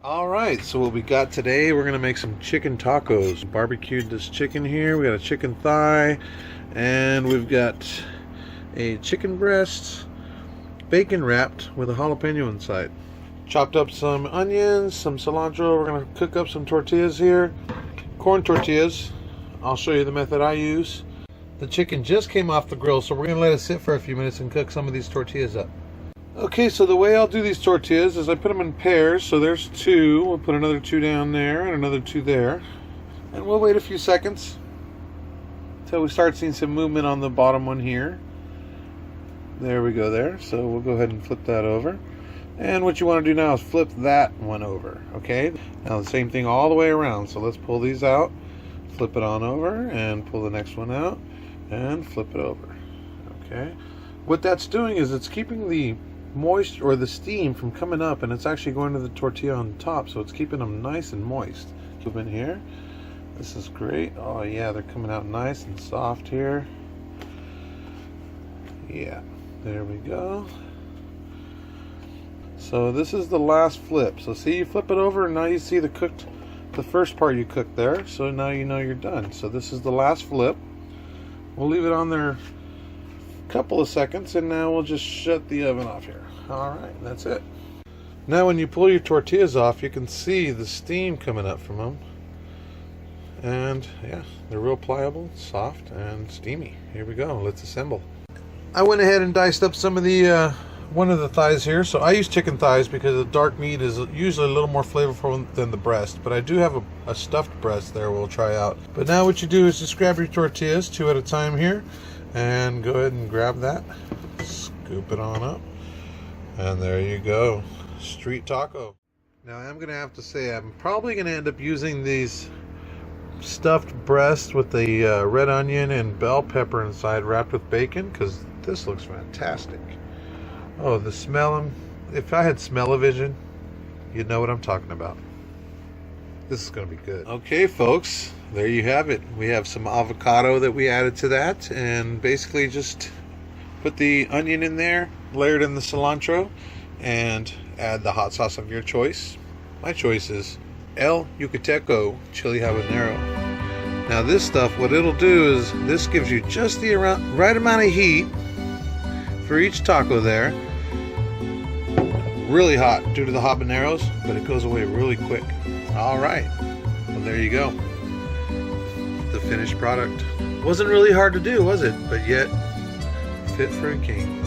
Alright, so what we got today, we're going to make some chicken tacos. Barbecued this chicken here. We got a chicken thigh, and we've got a chicken breast, bacon wrapped with a jalapeno inside. Chopped up some onions, some cilantro. We're going to cook up some tortillas here. Corn tortillas. I'll show you the method I use. The chicken just came off the grill, so we're going to let it sit for a few minutes and cook some of these tortillas up. Okay, so the way I'll do these tortillas is I put them in pairs. So there's two. We'll put another two down there and another two there. And we'll wait a few seconds until we start seeing some movement on the bottom one here. There we go there. So we'll go ahead and flip that over. And what you want to do now is flip that one over. Okay, now the same thing all the way around. So let's pull these out, flip it on over, and pull the next one out, and flip it over. Okay, what that's doing is it's keeping the moist or the steam from coming up, and it's actually going to the tortilla on top, so it's keeping them nice and moist. Keep in here. This is great. Oh yeah, they're coming out nice and soft here. Yeah, there we go. So this is the last flip. So see, you flip it over and now you see the first part you cooked there, so now you know you're done. So this is the last flip. We'll leave it on there couple of seconds, and now we'll just shut the oven off here. Alright, that's it. Now when you pull your tortillas off, you can see the steam coming up from them, and yeah, they're real pliable, soft, and steamy. Here we go. Let's assemble. I went ahead and diced up some of the one of the thighs here. So I use chicken thighs because the dark meat is usually a little more flavorful than the breast, but I do have a stuffed breast there we'll try out. But now what you do is just grab your tortillas two at a time here, and go ahead and grab that, scoop it on up, and there you go, street taco. Now I'm gonna have to say I'm probably gonna end up using these stuffed breasts with the red onion and bell pepper inside, wrapped with bacon, because this looks fantastic. Oh, the smell, if I had smell-o-vision, you'd know what I'm talking about. This is going to be good. Okay, folks, there you have it. We have some avocado that we added to that, and basically just put the onion in there, layered in the cilantro, and add the hot sauce of your choice. My choice is El Yucateco Chili Habanero. Now this stuff, what it'll do is this gives you just the right amount of heat for each taco there. Really hot due to the habaneros, but it goes away really quick. Alright, well there you go. The finished product. Wasn't really hard to do, was it? But yet, fit for a king.